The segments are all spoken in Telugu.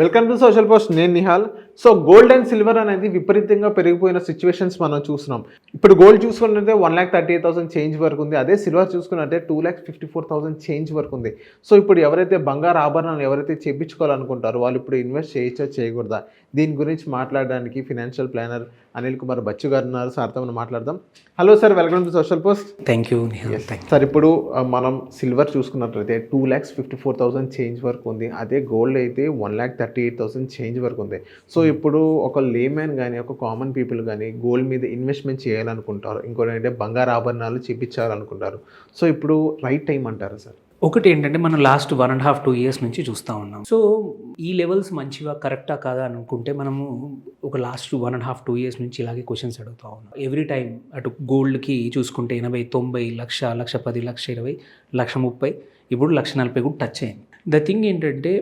Welcome to social post. నేను Nihal. So gold and silver అనేది విపరీతంగా పెరిగిపోయిన సిచ్యువేషన్స్ మనం చూస్తున్నాం. ఇప్పుడు గోల్డ్ చూసుకున్నట్టే 1,38,000 చేంజ్ వరకు ఉంది. అదే సిల్వర్ చూసుకున్నట్టే 2,54,000 చేంజ్ వరకు ఉంది. సో ఇప్పుడు ఎవరైతే బంగారు ఆభరణాలు ఎవరైతే చేయించుకోవాలనుకుంటారో వాళ్ళు ఇప్పుడు ఇన్వెస్ట్ చేయొచ్చా చేయకూడదా, దీని గురించి మాట్లాడడానికి ఫినాన్షియల్ ప్లానర్ అనిల్ కుమార్ బచ్చు గారు ఉన్నారు. సార్తో మనం మాట్లాడదాం. Hello sir, welcome to social post. Thank you sir, ఇప్పుడు మనం సిల్వర్ చూసుకున్నట్లయితే 2,54,000 చేంజ్ వరకు ఉంది. అదే గోల్డ్ అయితే 1,38,000 చేంజ్ వరకు ఉంది. సో ఇప్పుడు ఒక లేమ్యాన్ కానీ ఒక కామన్ పీపుల్ కానీ గోల్డ్ మీద ఇన్వెస్ట్మెంట్ చేయాలనుకుంటారు, ఇంకోటి అంటే బంగారు ఆభరణాలు చేయించాలనుకుంటారు. సో ఇప్పుడు రైట్ టైం అంటారా సార్? ఒకటి ఏంటంటే మనం లాస్ట్ 1.5-2 years నుంచి చూస్తూ ఉన్నాం. సో ఈ లెవెల్స్ మంచిగా కరెక్టా కాదా అనుకుంటే మనము ఒక లాస్ట్ 1.5-2 years నుంచి ఇలాగే క్వశ్చన్స్ అడుగుతూ ఉన్నాం. ఎవ్రీ టైం అటు గోల్డ్కి చూసుకుంటే 80, 90, 1,00,000, 1,10,000, 1,20,000, 1,30,000, ఇప్పుడు 1,40,000 కూడా టచ్ అయింది. ద థింగ్ ఏంటంటే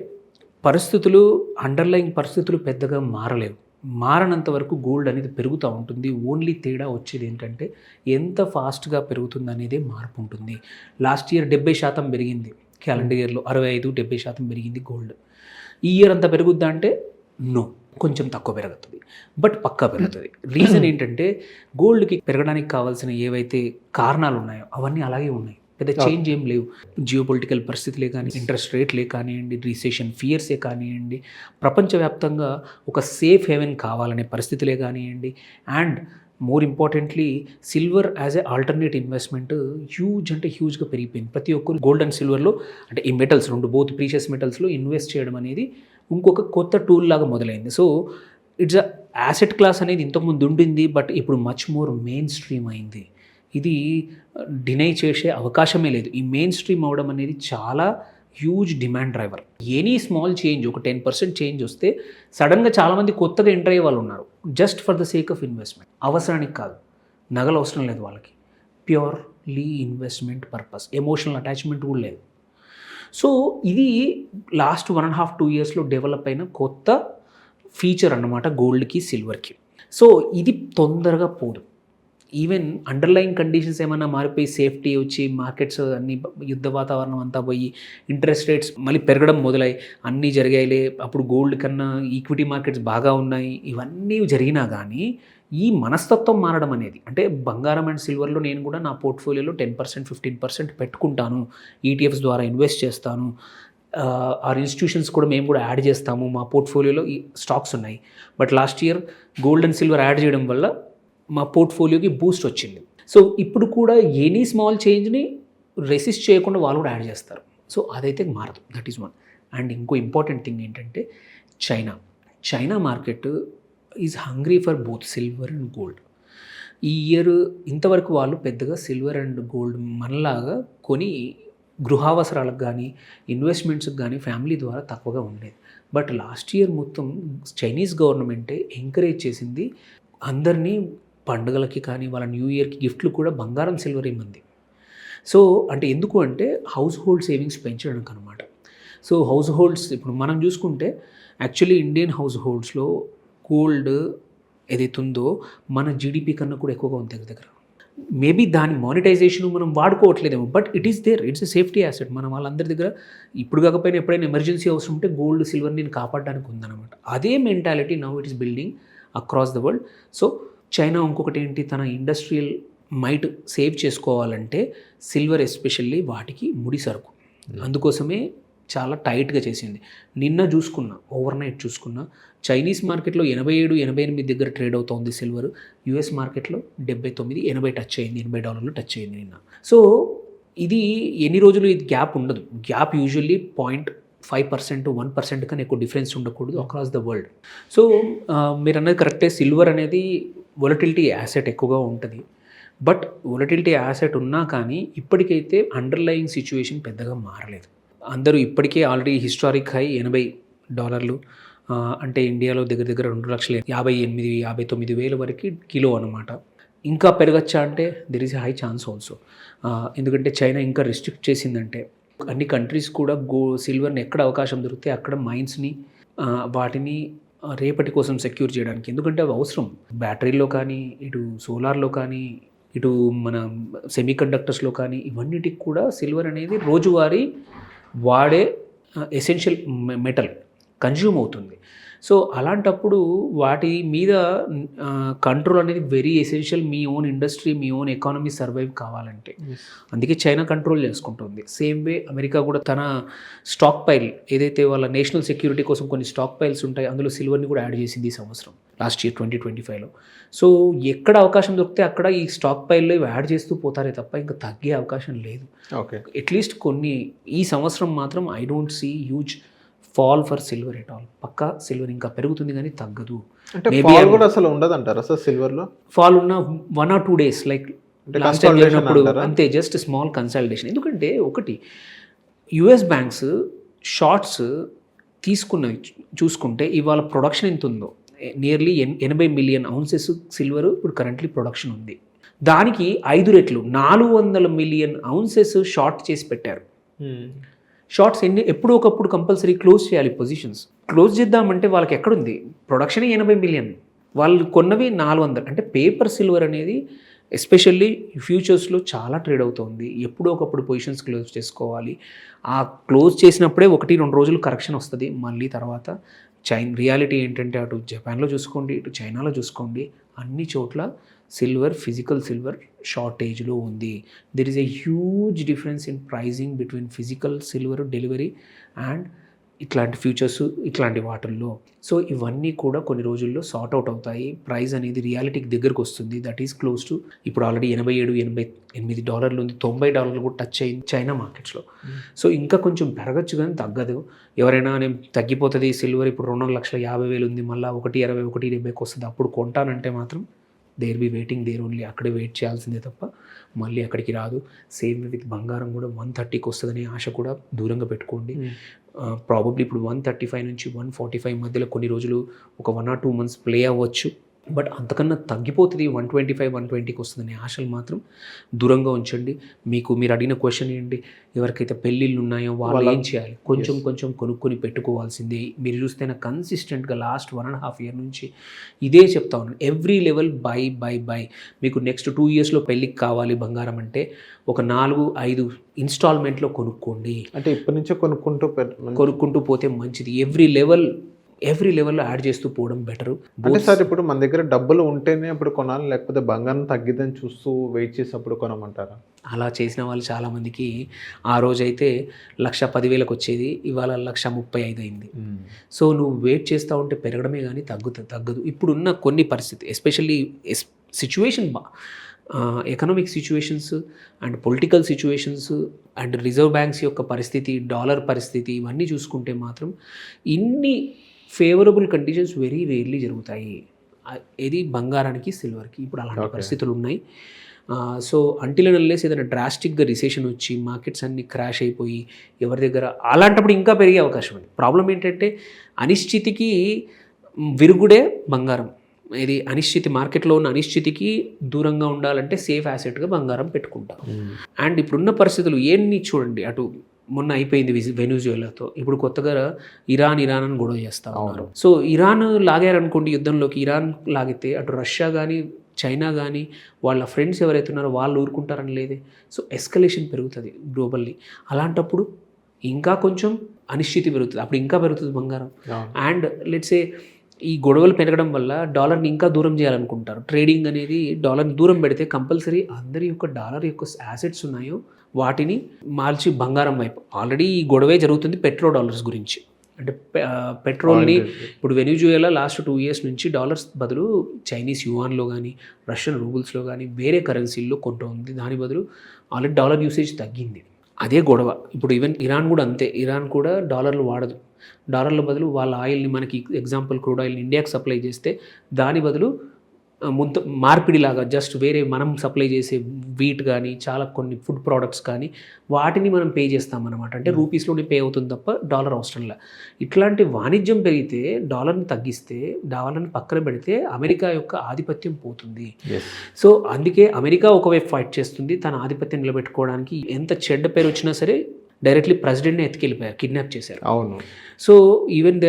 పరిస్థితులు, అండర్లయింగ్ పరిస్థితులు పెద్దగా మారలేవు. మారనంత వరకు గోల్డ్ అనేది పెరుగుతూ ఉంటుంది. ఓన్లీ తేడా వచ్చేది ఏంటంటే ఎంత ఫాస్ట్గా పెరుగుతుంది అనేదే మార్పు ఉంటుంది. లాస్ట్ ఇయర్ 70% పెరిగింది, క్యాలెండర్ ఇయర్లో 65-70% పెరిగింది గోల్డ్. ఈ ఇయర్ అంతా పెరుగుద్దా అంటే నో, కొంచెం తక్కువ పెరుగుతుంది, బట్ పక్కా పెరుగుతుంది. రీజన్ ఏంటంటే గోల్డ్కి పెరగడానికి కావాల్సిన ఏవైతే కారణాలు ఉన్నాయో అవన్నీ అలాగే ఉన్నాయి. పెద్ద చేంజ్ ఏం లేవు. జియోపొలిటికల్ పరిస్థితులే కానీ, ఇంట్రెస్ట్ రేట్లే కానివ్వండి, రిసెషన్ ఫియర్సే కానివ్వండి, ప్రపంచవ్యాప్తంగా ఒక సేఫ్ హెవెన్ కావాలనే పరిస్థితులే కానివ్వండి, and more importantly silver as a alternate investment హ్యూజ్గా పెరిగిపోయింది. ప్రతి ఒక్కరు గోల్డ్ అండ్ సిల్వర్లో అంటే ఈ మెటల్స్ బోత్ ప్రీషియస్ మెటల్స్లో ఇన్వెస్ట్ చేయడం అనేది ఇంకొక కొత్త టూల్ లాగా మొదలైంది. So it's a asset class అనేది ఇంతకుముందు ఉండింది, బట్ ఇప్పుడు మచ్ మోర్ మెయిన్ స్ట్రీమ్ అయింది. ఇది డినై చేసే అవకాశమే లేదు. ఈ మెయిన్ స్ట్రీమ్ అవడం అనేది చాలా huge demand driver. Any small change, ఒక 10% చేంజ్ వస్తే సడన్గా చాలామంది కొత్తగా ఎంటర్ అయ్యే వాళ్ళు ఉన్నారు, just for the sake of investment. అవసరానికి కాదు, నగలు అవసరం లేదు వాళ్ళకి, purely investment purpose, emotional attachment కూడా లేదు. సో ఇది లాస్ట్ 1.5-2 yearsలో డెవలప్ అయిన కొత్త ఫీచర్ అన్నమాట గోల్డ్కి, సిల్వర్కి. సో ఇది తొందరగా పోదు. ఈవెన్ అండర్లైన్ కండిషన్స్ ఏమైనా మారిపోయి సేఫ్టీ వచ్చి మార్కెట్స్ అన్ని యుద్ధ వాతావరణం అంతా పోయి ఇంట్రెస్ట్ రేట్స్ మళ్ళీ పెరగడం మొదలై అన్నీ జరిగాయిలే, అప్పుడు గోల్డ్ కన్నా ఈక్విటీ మార్కెట్స్ బాగా ఉన్నాయి, ఇవన్నీ జరిగినా కానీ ఈ మనస్తత్వం మారడం అనేది, అంటే బంగారం అండ్ సిల్వర్లో నేను కూడా నా పోర్ట్ఫోలియోలో 10%, 15% పెట్టుకుంటాను, ఈటీఎఫ్స్ ద్వారా ఇన్వెస్ట్ చేస్తాను, ఆ ఇన్స్టిట్యూషన్స్ కూడా మేము కూడా యాడ్ చేస్తాము, మా పోర్ట్ఫోలియోలో ఈ స్టాక్స్ ఉన్నాయి. But last year gold and silver add చేయడం వల్ల మా పోర్ట్ఫోలియోకి బూస్ట్ వచ్చింది. సో ఇప్పుడు కూడా ఎనీ స్మాల్ చేంజ్ని రెసిస్ట్ చేయకుండా వాళ్ళు కూడా యాడ్ చేస్తారు. సో అదైతే మారదు, దట్ ఈస్ వన్. అండ్ ఇంకో ఇంపార్టెంట్ థింగ్ ఏంటంటే China market is hungry for both silver and gold. ఈ ఇయర్ ఇంతవరకు వాళ్ళు పెద్దగా సిల్వర్ అండ్ గోల్డ్ మనలాగా కొని గృహావసరాలకు కానీ ఇన్వెస్ట్మెంట్స్కి కానీ ఫ్యామిలీ ద్వారా తక్కువగా ఉండేది. బట్ లాస్ట్ ఇయర్ మొత్తం చైనీస్ గవర్నమెంటే ఎంకరేజ్ చేసింది అందరినీ పండుగలకి కానీ వాళ్ళ న్యూ ఇయర్కి గిఫ్ట్లు కూడా బంగారం, సిల్వర్ ఇమ్మంది. సో అంటే ఎందుకు అంటే హౌస్ హోల్డ్ సేవింగ్స్ పెంచడానికి అనమాట. సో హౌస్ హోల్డ్స్ ఇప్పుడు మనం చూసుకుంటే యాక్చువల్లీ ఇండియన్ హౌస్ హోల్డ్స్లో గోల్డ్ ఏదైతే ఉందో మన జీడిపి కన్నా కూడా ఎక్కువగా ఉంది దగ్గర. మేబీ దాని మానిటైజేషన్ మనం వాడుకోవట్లేదేమో, but it is there, it's a safety asset. మన వాళ్ళందరి దగ్గర ఇప్పుడు కాకపోయినా ఎప్పుడైనా ఎమర్జెన్సీ అవసరం ఉంటే గోల్డ్, సిల్వర్ నేను కాపాడడానికి ఉందన్నమాట. అదే mentality now it is building across the world. So China ఇంకొకటి ఏంటి, తన ఇండస్ట్రియల్ మైట్ సేవ్ చేసుకోవాలంటే సిల్వర్ ఎస్పెషల్లీ వాటికి ముడి సరుకు, అందుకోసమే చాలా టైట్గా చేసింది. నిన్న చూసుకున్నా, ఓవర్ నైట్ చూసుకున్నా, చైనీస్ మార్కెట్లో 87-88 దగ్గర ట్రేడ్ అవుతోంది సిల్వర్. యుఎస్ మార్కెట్లో 79-80 టచ్ అయింది, $80 టచ్ అయింది నిన్న. సో ఇది ఎన్ని రోజులు ఇది గ్యాప్ ఉండదు. గ్యాప్ యూజువల్లీ 0.5%, 1% కన్నా ఎక్కువ డిఫరెన్స్ ఉండకూడదు అక్రాస్ ద వరల్డ్. సో మీరు అన్నది కరెక్టే, సిల్వర్ అనేది వొలటిలిటీ యాసెట్ ఎక్కువగా ఉంటుంది. బట్ వొలటిలిటీ యాసెట్ ఉన్నా కానీ ఇప్పటికైతే అండర్లయింగ్ సిచ్యువేషన్ పెద్దగా మారలేదు. అందరూ ఇప్పటికే ఆల్రెడీ హిస్టారిక్ హై $80, అంటే ఇండియాలో దగ్గర 2,58,000-59,000 వరకు కిలో అనమాట. ఇంకా పెరగచ్చా అంటే there is a high chance also. ఎందుకంటే చైనా ఇంకా రిస్ట్రిక్ట్ చేసిందంటే అన్ని కంట్రీస్ కూడా సిల్వర్ని ఎక్కడ అవకాశం దొరికితే అక్కడ మైన్స్ని వాటిని రేపటి కోసం సెక్యూర్ చేయడానికి, ఎందుకంటే అవి అవసరం. బ్యాటరీలో కానీ, ఇటు సోలార్లో కానీ, ఇటు మన సెమీ కండక్టర్స్లో కానీ, ఇవన్నిటికి కూడా సిల్వర్ అనేది రోజువారీ వాడే ఎసెన్షియల్ మెటల్. కన్జ్యూమ్ అవుతుంది. సో అలాంటప్పుడు వాటి మీద కంట్రోల్ అనేది వెరీ ఎసెన్షియల్. మీ ఓన్ ఇండస్ట్రీ, మీ ఓన్ ఎకానమీ సర్వైవ్ కావాలంటే. అందుకే చైనా కంట్రోల్ చేసుకుంటుంది. సేమ్ వే అమెరికా కూడా తన స్టాక్ పైల్ ఏదైతే వాళ్ళ నేషనల్ సెక్యూరిటీ కోసం కొన్ని స్టాక్ పైల్స్ ఉంటాయి, అందులో సిల్వర్ని కూడా యాడ్ చేసింది ఈ సంవత్సరం, లాస్ట్ ఇయర్ 2025లో. సో ఎక్కడ అవకాశం దొరికితే అక్కడ ఈ స్టాక్ పైల్లో ఇవి యాడ్ చేస్తూ పోతారే తప్ప ఇంకా తగ్గే అవకాశం లేదు. ఓకే, అట్లీస్ట్ కొన్ని ఈ సంవత్సరం మాత్రం I don't see huge fall for silver at all. పక్కా సిల్వర్ ఇంకా పెరుగుతుంది కానీ తగ్గదు. అంటే ఫాల్ కూడా అసలు ఉండదు అంటారా సార్ సిల్వర్లో? ఫాల్ ఉన్న 1 or 2 days like last time వెళ్ళినప్పుడు అంతే, జస్ట్ స్మాల్ కన్సల్టేషన్. ఎందుకంటే ఒకటి యుఎస్ బ్యాంక్స్ షార్ట్స్ తీసుకున్నవి చూసుకుంటే ఇవాళ ప్రొడక్షన్ ఎంత ఉందో, నియర్లీ 80 million ounces సిల్వర్ ఇప్పుడు కరెంట్లీ ప్రొడక్షన్ ఉంది. దానికి 5 రెట్లు 400 million ounces షార్ట్ చేసి పెట్టారు. షార్ట్స్ ఎప్పుడో ఒకప్పుడు కంపల్సరీ క్లోజ్ చేయాలి పొజిషన్స్. క్లోజ్ చేద్దామంటే వాళ్ళకి ఎక్కడుంది, ప్రొడక్షనే 80 million, వాళ్ళు కొన్నవి 400. అంటే పేపర్ సిల్వర్ అనేది ఎస్పెషల్లీ ఫ్యూచర్స్లో చాలా ట్రేడ్ అవుతుంది. ఎప్పుడో ఒకప్పుడు పొజిషన్స్ క్లోజ్ చేసుకోవాలి. ఆ క్లోజ్ చేసినప్పుడే 1-2 రోజులు కరెక్షన్ వస్తుంది. మళ్ళీ తర్వాత రియాలిటీ ఏంటంటే అటు జపాన్లో చూసుకోండి, ఇటు చైనాలో చూసుకోండి, అన్ని చోట్ల సిల్వర్, ఫిజికల్ సిల్వర్ షార్టేజ్లో ఉంది. There is a huge difference in pricing between physical silver delivery and ఇట్లాంటి ఫ్యూచర్స్ ఇట్లాంటి వాటిల్లో. సో ఇవన్నీ కూడా కొన్ని రోజుల్లో సార్ట్ అవుట్ అవుతాయి. ప్రైస్ అనేది రియాలిటీకి దగ్గరకు వస్తుంది. దట్ ఈస్ క్లోజ్ టు ఇప్పుడు ఆల్రెడీ $87-88 ఉంది. $90 కూడా టచ్ అయింది చైనా మార్కెట్స్లో. సో ఇంకా కొంచెం పెరగచ్చు కానీ తగ్గదు. ఎవరైనా నేను తగ్గిపోతుంది సిల్వర్ ఇప్పుడు 2,50,000 ఉంది, మళ్ళీ 1,20, 1,70కి వస్తుంది అప్పుడు కొంటానంటే మాత్రం there be waiting there only. అక్కడే వెయిట్ చేయాల్సిందే తప్ప మళ్ళీ అక్కడికి రాదు. సేమ్ విత్ బంగారం కూడా 130కి వస్తుందనే ఆశ కూడా దూరంగా పెట్టుకోండి. ప్రాబబ్లీ ఇప్పుడు 135 నుంచి 145 మధ్యలో కొన్ని రోజులు ఒక 1 or 2 months ప్లే అవ్వచ్చు. బట్ అంతకన్నా తగ్గిపోతుంది, 125, 120కి వస్తుందనే ఆశలు మాత్రం దూరంగా ఉంచండి. మీరు అడిగిన క్వశ్చన్ ఏంటి, ఎవరికైతే పెళ్ళిళ్ళు ఉన్నాయో వాళ్ళు ఏం చేయాలి, కొంచెం కొనుక్కొని పెట్టుకోవాల్సిందే. మీరు చూస్తే నాకు కన్సిస్టెంట్గా లాస్ట్ 1.5 year నుంచి ఇదే చెప్తా ఉన్నాను. Every level by. మీకు నెక్స్ట్ 2 yearsలో పెళ్ళికి కావాలి బంగారం అంటే ఒక 4-5 ఇన్స్టాల్మెంట్లో కొనుక్కోండి. అంటే ఇప్పటి నుంచే కొనుక్కుంటూ పోతే మంచిది. ఎవ్రీ లెవెల్లో యాడ్ చేస్తూ పోవడం బెటరు. అంటే సార్ ఇప్పుడు మన దగ్గర డబ్బులు ఉంటేనే అప్పుడు కొనాలి, లేకపోతే బంగారం తగ్గిద్దని చూస్తూ వెయిట్ చేసి అప్పుడు కొనమంటారా? అలా చేసిన వాళ్ళు చాలామందికి ఆ రోజైతే 1,10,000కి వచ్చేది, ఇవాళ 1,35,000 అయింది. సో నువ్వు వెయిట్ చేస్తూ ఉంటే పెరగడమే కానీ తగ్గదు. ఇప్పుడున్న కొన్ని పరిస్థితి especially situation economic situations and political situations and reserve banks యొక్క పరిస్థితి, డాలర్ పరిస్థితి, ఇవన్నీ చూసుకుంటే మాత్రం ఇన్ని ఫేవరబుల్ కండిషన్స్ వెరీ రేర్లీ జరుగుతాయి. ఇది బంగారానికి, సిల్వర్కి ఇప్పుడు అలాంటి పరిస్థితులు ఉన్నాయి. సో అంటిల్ అండ్ అన్లెస్ ఏదైనా డ్రాస్టిక్గా రిసెషన్ వచ్చి మార్కెట్స్ అన్ని క్రాష్ అయిపోయి ఎవరి దగ్గర అలాంటప్పుడు ఇంకా పెరిగే అవకాశం ఉంది. ప్రాబ్లం ఏంటంటే అనిశ్చితికి విరుగుడే బంగారం. ఇది అనిశ్చితి, మార్కెట్లో ఉన్న అనిశ్చితికి దూరంగా ఉండాలంటే సేఫ్ యాసెట్గా బంగారం పెట్టుకుంటాం. అండ్ ఇప్పుడున్న పరిస్థితులు ఏంటి చూడండి, అటు మొన్న అయిపోయింది వెనిజువేలాతో, ఇప్పుడు కొత్తగా ఇరాన్ అని గొడవ చేస్తూ ఉన్నారు. సో ఇరాన్ లాగారనుకోండి యుద్ధంలోకి, ఇరాన్ లాగితే అటు రష్యా కానీ చైనా కానీ వాళ్ళ ఫ్రెండ్స్ ఎవరైతే ఉన్నారో వాళ్ళు ఊరుకుంటారని లేదే. సో ఎస్కలేషన్ పెరుగుతుంది గ్లోబల్లీ. అలాంటప్పుడు ఇంకా కొంచెం అనిశ్చితి పెరుగుతుంది, అప్పుడు ఇంకా పెరుగుతుంది బంగారం. అండ్ లెట్సే ఈ గొడవలు పెరగడం వల్ల డాలర్ని ఇంకా దూరం చేయాలనుకుంటారు. ట్రేడింగ్ అనేది డాలర్ని దూరం పెడితే కంపల్సరీ అందరి యొక్క డాలర్ యొక్క యాసెట్స్ ఉన్నాయో వాటిని మార్చి బంగారం వైపు. ఆల్రెడీ ఈ గొడవే జరుగుతుంది $డాలర్స్ గురించి. అంటే పెట్రోల్ని ఇప్పుడు వెనిజువేలా లాస్ట్ 2 years నుంచి డాలర్స్ బదులు చైనీస్ యువాన్లో కానీ రష్యన్ రూబుల్స్లో కానీ వేరే కరెన్సీల్లో కొంటుంది. దాని బదులు ఆల్రెడీ డాలర్ యూసేజ్ తగ్గింది. అదే గొడవ ఇప్పుడు ఈవెన్ ఇరాన్ కూడా అంతే. ఇరాన్ కూడా డాలర్లు వాడదు. డాలర్ల బదులు వాళ్ళ ఆయిల్ని, మనకి ఎగ్జాంపుల్ క్రూడ్ ఆయిల్ని ఇండియాకి సప్లై చేస్తే దాని బదులు మార్పిడిలాగా జస్ట్ వేరే మనం సప్లై చేసే వీట్ కానీ చాలా కొన్ని ఫుడ్ ప్రోడక్ట్స్ కానీ వాటిని మనం పే చేస్తామన్నమాట. అంటే రూపీస్లోనే పే అవుతుంది తప్ప డాలర్ అవసరంలా. ఇట్లాంటి వాణిజ్యం పెరిగితే డాలర్ని తగ్గిస్తే, డాలర్ని పక్కన పెడితే అమెరికా యొక్క ఆధిపత్యం పోతుంది. సో అందుకే అమెరికా ఒకవైపు ఫైట్ చేస్తుంది తన ఆధిపత్యం నిలబెట్టుకోవడానికి. ఎంత చెడ్డ పేరు వచ్చినా సరే డైరెక్ట్లీ ప్రెసిడెంట్ని ఎత్తుకెళ్ళిపోయారు, కిడ్నాప్ చేశారు. అవును. సో ఈవెన్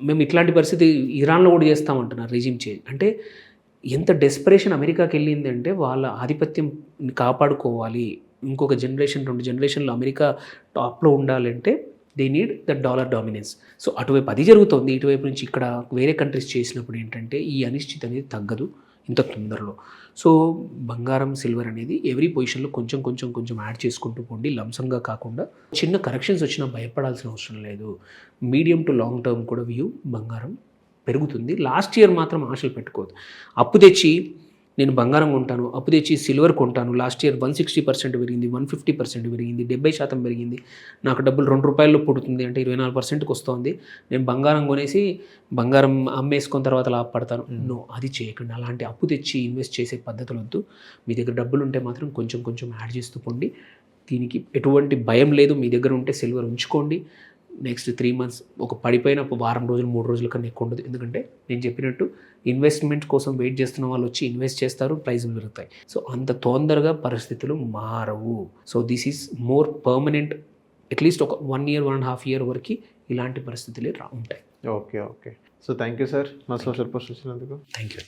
మేము ఇట్లాంటి పరిస్థితి ఇరాన్లో కూడా చేస్తామంటున్నారు రెజిమ్ చేంజ్. అంటే ఎంత డెస్పరేషన్ అమెరికాకి వెళ్ళింది అంటే వాళ్ళ ఆధిపత్యం కాపాడుకోవాలి, ఇంకొక జనరేషన్ 2 generationలో అమెరికా టాప్లో ఉండాలంటే they need the dollar dominance. So అటువైపు అది జరుగుతుంది, ఇటువైపు నుంచి ఇక్కడ వేరే కంట్రీస్ చేసినప్పుడు ఏంటంటే ఈ అనిశ్చితి అనేది తగ్గదు ఇంత తొందరలో. సో బంగారం సిల్వర్ అనేది ఎవ్రీ పొజిషన్లో కొంచెం కొంచెం కొంచెం యాడ్ చేసుకుంటూ పోండి, లంసంగా కాకుండా. చిన్న కరెక్షన్స్ వచ్చినా భయపడాల్సిన అవసరం లేదు. మీడియం టు లాంగ్ టర్మ్ కూడా వ్యూ బంగారం పెరుగుతుంది. లాస్ట్ ఇయర్ మాత్రం ఆశలు పెట్టుకోవద్దు. అప్పు తెచ్చి నేను బంగారం కొంటాను, అప్పు తెచ్చి సిల్వర్ కొంటాను, లాస్ట్ ఇయర్ 160% పెరిగింది, 150% పెరిగింది, 70% పెరిగింది, నాకు డబ్బులు ₹2 పుడుతుంది అంటే 24%కి వస్తుంది, నేను బంగారం కొనేసి బంగారం అమ్మేసుకున్న తర్వాత లాభపడతాను. నో, అది చేయకండి. అలాంటి అప్పు తెచ్చి ఇన్వెస్ట్ చేసే పద్ధతులు వద్దు. మీ దగ్గర డబ్బులు ఉంటే మాత్రం కొంచెం కొంచెం యాడ్ చేస్తూ పోండి. దీనికి ఎటువంటి భయం లేదు. మీ దగ్గర ఉంటే సిల్వర్ ఉంచుకోండి. నెక్స్ట్ 3 months ఒక పడిపోయిన ఒక వారం రోజులు 3 రోజుల కన్నా ఎక్కువ ఉండదు. ఎందుకంటే నేను చెప్పినట్టు ఇన్వెస్ట్మెంట్ కోసం వెయిట్ చేస్తున్న వాళ్ళు వచ్చి ఇన్వెస్ట్ చేస్తారు, ప్రైజులు పెరుగుతాయి. సో అంత తొందరగా పరిస్థితులు మారవు. So this is more permanent. At least ఒక 1 year 1.5 year వరకు ఇలాంటి పరిస్థితులే ఉంటాయి. Okay. So thank you sir మా సోషల్ పోస్ట్ వచ్చినందుకు. Thank you.